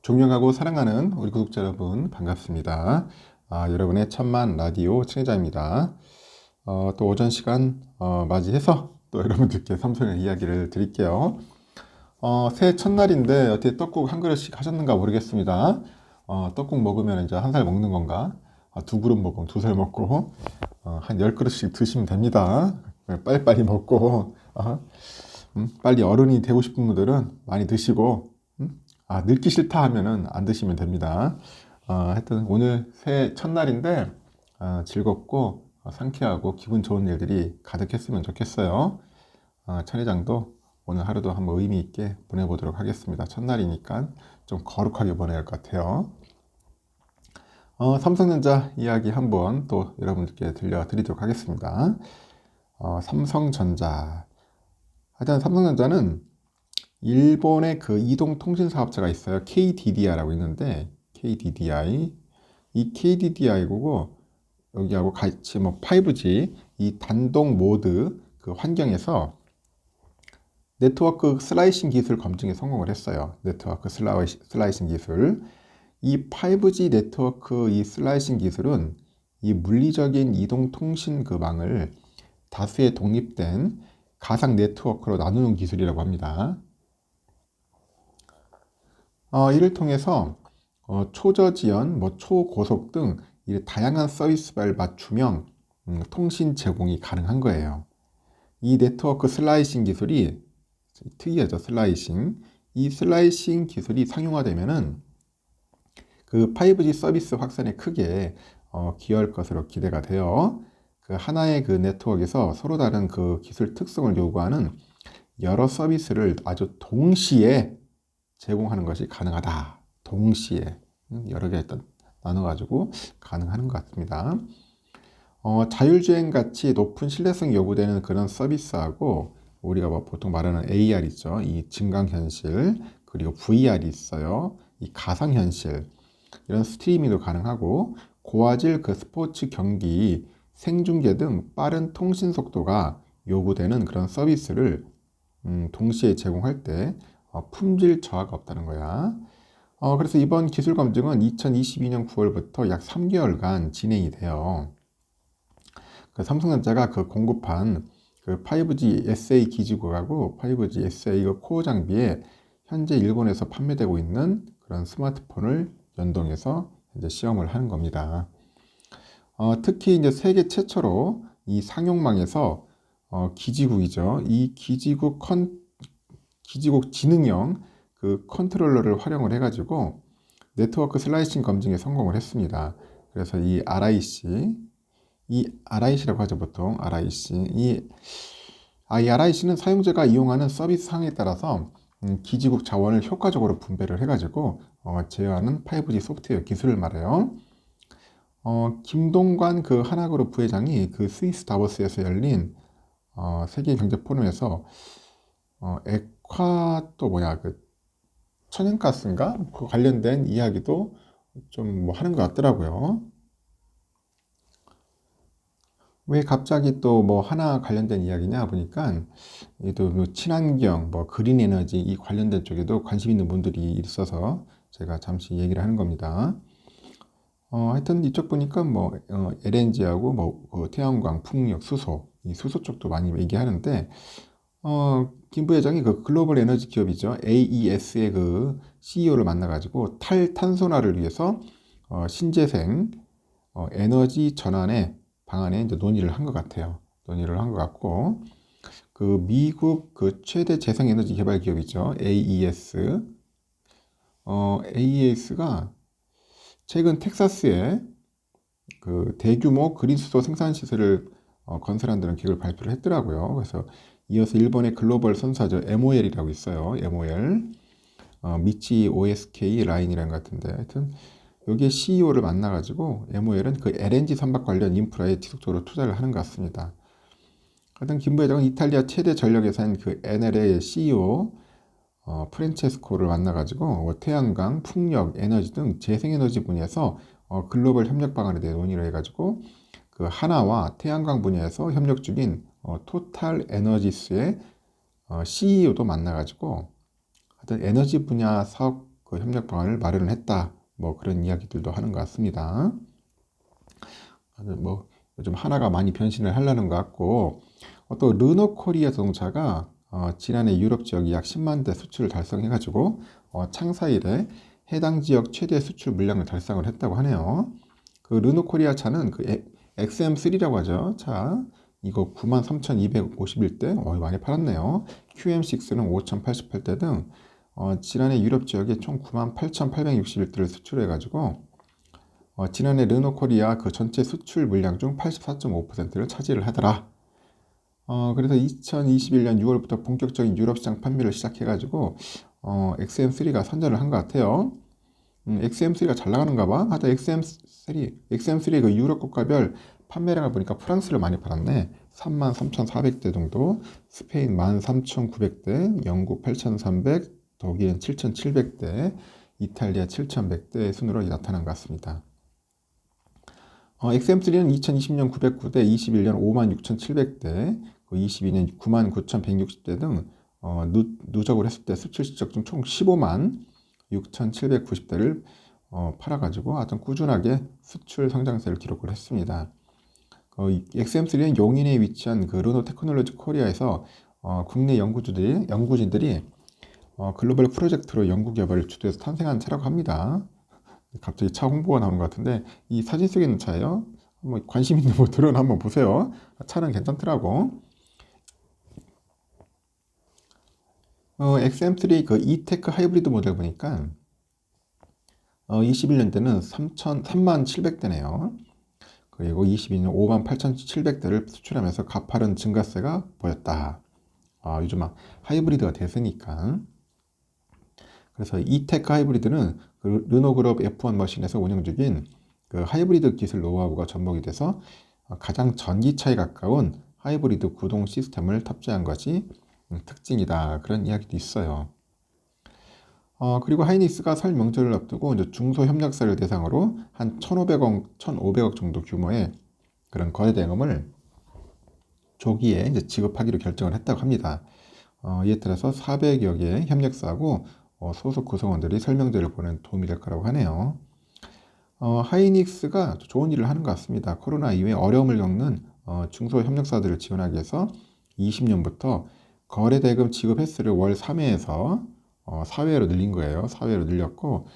존경하고 사랑하는 우리 구독자 여러분 반갑습니다. 여러분의 천만 라디오 청취자입니다. 또 오전 시간 맞이해서 또 여러분들께 삼성의 이야기를 드릴게요. 새해 첫날인데 어떻게 떡국 한 그릇씩 하셨는가 모르겠습니다. 떡국 먹으면 이제 한 살 먹는 건가? 두 그릇 먹으면 두 살 먹고 한 10그릇씩 드시면 됩니다. 빨리빨리 먹고 빨리 어른이 되고 싶은 분들은 많이 드시고 늙기 싫다 하면은 안 드시면 됩니다. 하여튼 오늘 새해 첫날인데 즐겁고 상쾌하고 기분 좋은 일들이 가득했으면 좋겠어요. 천회장도 오늘 하루도 한번 의미 있게 보내보도록 하겠습니다. 첫날이니까 좀 거룩하게 보내야 할 것 같아요. 삼성전자 이야기 한번 또 여러분들께 들려드리도록 하겠습니다. 삼성전자. 하여튼 삼성전자는 일본의 그 이동통신 사업자가 있어요. KDDI라고 있는데 KDDI 이 KDDI고 여기하고 같이 뭐 5G 이 단독 모드 그 환경에서 네트워크 슬라이싱 기술 검증에 성공을 했어요. 네트워크 슬라이싱 기술. 이 5G 네트워크 이 슬라이싱 기술은 이 물리적인 이동통신 그 망을 다수의 독립된 가상 네트워크로 나누는 기술이라고 합니다. 이를 통해서 초저지연, 초고속 등 다양한 서비스별 맞춤형 통신 제공이 가능한 거예요. 이 네트워크 슬라이싱 기술이 특이하죠. 슬라이싱. 이 슬라이싱 기술이 상용화되면은 그 5G 서비스 확산에 크게 기여할 것으로 기대가 돼요. 그 하나의 그 네트워크에서 서로 다른 그 기술 특성을 요구하는 여러 서비스를 아주 동시에 제공하는 것이 가능하다. 동시에 여러 개 일단 나눠가지고 가능한 것 같습니다. 자율주행 같이 높은 신뢰성이 요구되는 그런 서비스하고 우리가 뭐 보통 말하는 AR 있죠. 이 증강현실 그리고 VR이 있어요. 이 가상현실 이런 스트리밍도 가능하고 고화질 그 스포츠 경기 생중계 등 빠른 통신 속도가 요구되는 그런 서비스를 동시에 제공할 때 품질 저하가 없다는 거야. 그래서 이번 기술 검증은 2022년 9월부터 약 3개월간 진행이 돼요. 그 삼성전자가 그 공급한 그 5G SA 기지국하고 5G SA 그 코어 장비에 현재 일본에서 판매되고 있는 그런 스마트폰을 연동해서 이제 시험을 하는 겁니다. 특히 이제 세계 최초로 이 상용망에서 기지국이죠. 이 기지국 지능형 그 컨트롤러를 활용을 해가지고 네트워크 슬라이싱 검증에 성공을 했습니다. 그래서 이 RIC라고 하죠 보통 RIC. 이 RIC는 사용자가 이용하는 서비스 상에 따라서 기지국 자원을 효과적으로 분배를 해가지고 제어하는 5G 소프트웨어 기술을 말해요. 김동관 그 하나그룹 부회장이 그 스위스 다보스에서 열린 세계 경제 포럼에서 액화 또 뭐야 그 천연가스인가 그 관련된 이야기도 좀 뭐 하는 것 같더라고요. 왜 갑자기 또 뭐 하나 관련된 이야기냐 보니까 또 뭐 친환경 뭐 그린 에너지 이 관련된 쪽에도 관심 있는 분들이 있어서 제가 잠시 얘기를 하는 겁니다. 하여튼 이쪽 보니까 뭐 LNG하고 뭐 태양광, 풍력, 수소 이 수소 쪽도 많이 얘기하는데 김 부회장이 그 글로벌 에너지 기업이죠. AES의 그 CEO를 만나가지고 탈탄소화를 위해서 신재생 에너지 전환의 방안에 이제 논의를 한 것 같아요. 논의를 한 것 같고 그 미국 그 최대 재생에너지 개발 기업이죠. AES. AES가 최근 텍사스에 그 대규모 그린 수소 생산 시설을 건설한다는 계획을 발표를 했더라고요. 그래서 이어서 일본의 글로벌 선사죠. MOL이라고 있어요. MOL. 미치 OSK 라인이라는 것 같은데 하여튼 여기에 CEO를 만나가지고 MOL은 그 LNG 선박 관련 인프라에 지속적으로 투자를 하는 것 같습니다. 하여튼 김 부회장은 이탈리아 최대 전력회사인 그 NL의 CEO 프란체스코를 만나가지고 태양광, 풍력, 에너지 등 재생에너지 분야에서 글로벌 협력 방안에 대해 논의를 해가지고 그 하나와 태양광 분야에서 협력 중인 토탈 에너지스의 CEO도 만나가지고 하여튼 에너지 분야 사업 그 협력 방안을 마련을 했다. 뭐 그런 이야기들도 하는 것 같습니다. 뭐 요즘 하나가 많이 변신을 하려는 것 같고, 또 르노코리아 자동차가 지난해 유럽 지역이 약 10만 대 수출을 달성해가지고 창사 이래 해당 지역 최대 수출 물량을 달성을 했다고 하네요. 그 르노코리아 차는 그 XM3라고 하죠. 차 이거 93,251대 많이 팔았네요. QM6는 5,088대 등 지난해 유럽 지역에 총 98,861대를 수출해가지고 지난해 르노코리아 그 전체 수출 물량 중 84.5%를 차지를 하더라. 그래서 2021년 6월부터 본격적인 유럽 시장 판매를 시작해가지고 XM3가 선전을 한 것 같아요. XM3가 잘 나가는가 봐. 하여튼 XM3 그 유럽 국가별 판매량을 보니까 프랑스를 많이 팔았네. 33,400대 정도, 스페인 13,900대, 영국 8,300, 독일은 7,700대, 이탈리아 7,100대 순으로 나타난 것 같습니다. XM3는 2020년 909대, 21년 56,700대, 22년 99,160대 등 누적을 했을 때 수출 실적 중 총 15만 6,790대를 팔아가지고 하여튼 꾸준하게 수출 성장세를 기록을 했습니다. XM3는 용인에 위치한 그 르노 테크놀로지 코리아에서 국내 연구진들이 글로벌 프로젝트로 연구개발을 주도해서 탄생한 차라고 합니다. 갑자기 차 홍보가 나오는 것 같은데 이 사진 속에 있는 차예요. 한번 관심 있는 분들은 한번 보세요. 차는 괜찮더라고. XM3 그 E-테크 하이브리드 모델 보니까 21년대는 37,700대네요. 그리고 22년 58,700대를 수출하면서 가파른 증가세가 보였다. 요즘 하이브리드가 됐으니까. 그래서 E-테크 하이브리드는 그 르노그룹 F1 머신에서 운영 중인 그 하이브리드 기술 노하우가 접목이 돼서 가장 전기차에 가까운 하이브리드 구동 시스템을 탑재한 것이 특징이다. 그런 이야기도 있어요. 그리고 하이닉스가 설 명절을 앞두고 이제 중소협력사를 대상으로 한 1,500억 정도 규모의 그런 거래 대금을 조기에 이제 지급하기로 결정을 했다고 합니다. 이에 따라서 400여 개의 협력사하고 소속 구성원들이 설명제를 보는 도움이 될 거라고 하네요. 하이닉스가 좋은 일을 하는 것 같습니다. 코로나 이후에 어려움을 겪는 중소협력사들을 지원하기 위해서 20년부터 거래 대금 지급 횟수를 월 3회에서 4회로 늘린 거예요. 4회로 늘렸고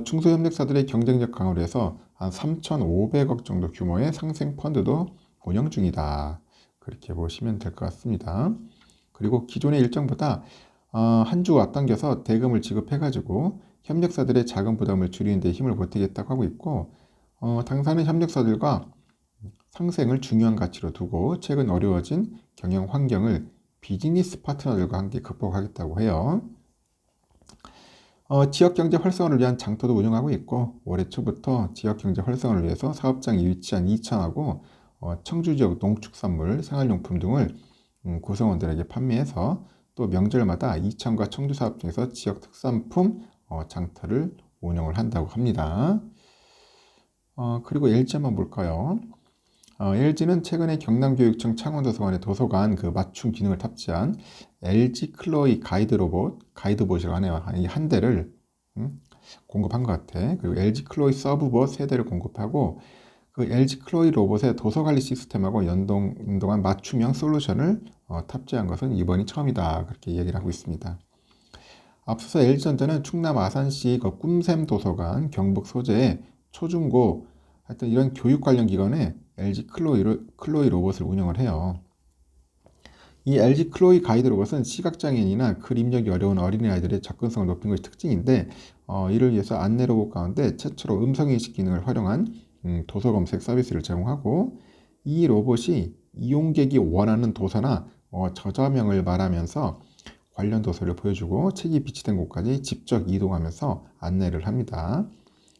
중소협력사들의 경쟁력 강화를 위해서 한 3,500억 정도 규모의 상생 펀드도 운영 중이다. 그렇게 보시면 될 것 같습니다. 그리고 기존의 일정보다 한 주 앞당겨서 대금을 지급해가지고 협력사들의 자금 부담을 줄이는 데 힘을 보태겠다고 하고 있고 당사는 협력사들과 상생을 중요한 가치로 두고 최근 어려워진 경영 환경을 비즈니스 파트너들과 함께 극복하겠다고 해요. 지역경제 활성화를 위한 장터도 운영하고 있고 올해 초부터 지역경제 활성화를 위해서 사업장이 위치한 이천하고 청주 지역 농축산물, 생활용품 등을 구성원들에게 판매해서 또 명절마다 이천과 청주 사업 중에서 지역 특산품 장터를 운영을 한다고 합니다. 그리고 LG 한번 볼까요? LG는 최근에 경남교육청 창원도서관에 도서관 그 맞춤 기능을 탑재한 LG 클로이 가이드봇이라고 하네요. 한 대를 공급한 것 같아. 그리고 LG 클로이 서브봇 3대를 공급하고 그 LG 클로이 로봇의 도서관리 시스템하고 연동한 맞춤형 솔루션을 탑재한 것은 이번이 처음이다. 그렇게 얘기를 하고 있습니다. 앞서서 LG전자는 충남 아산시 그 꿈샘 도서관 경북 소재의 초중고 하여튼 이런 교육 관련 기관에 LG 클로이 로봇을 운영을 해요. 이 LG 클로이 가이드 로봇은 시각장애인이나 글 입력이 어려운 어린아이들의 접근성을 높인 것이 특징인데 이를 위해서 안내 로봇 가운데 최초로 음성인식 기능을 활용한 도서 검색 서비스를 제공하고 이 로봇이 이용객이 원하는 도서나 저자명을 말하면서 관련 도서를 보여주고 책이 비치된 곳까지 직접 이동하면서 안내를 합니다.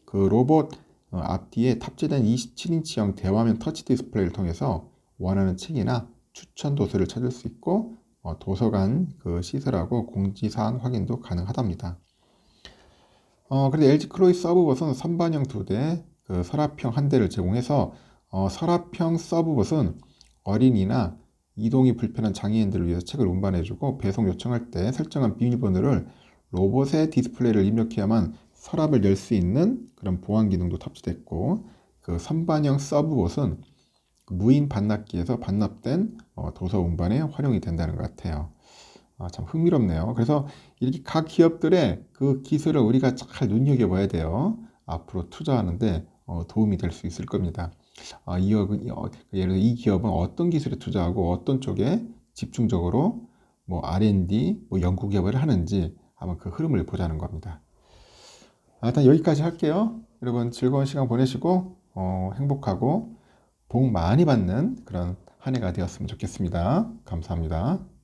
그 로봇 앞뒤에 탑재된 27인치형 대화면 터치 디스플레이를 통해서 원하는 책이나 추천 도서를 찾을 수 있고 도서관 그 시설하고 공지사항 확인도 가능하답니다. 그런데 LG 클로이 서브봇은 선반형 2대, 그 서랍형 1대를 제공해서 서랍형 서브봇은 어린이나 이동이 불편한 장애인들을 위해서 책을 운반해주고 배송 요청할 때 설정한 비밀번호를 로봇의 디스플레이를 입력해야만 서랍을 열 수 있는 그런 보안 기능도 탑재됐고, 그 선반영 서브봇은 무인 반납기에서 반납된 도서 운반에 활용이 된다는 것 같아요. 참 흥미롭네요. 그래서 이렇게 각 기업들의 그 기술을 우리가 잘 눈여겨봐야 돼요. 앞으로 투자하는데 도움이 될 수 있을 겁니다. 예를 들어 이 기업은 어떤 기술에 투자하고 어떤 쪽에 집중적으로 뭐 R&D, 뭐 연구 개발을 하는지 한번 그 흐름을 보자는 겁니다. 일단 여기까지 할게요. 여러분 즐거운 시간 보내시고 행복하고 복 많이 받는 그런 한 해가 되었으면 좋겠습니다. 감사합니다.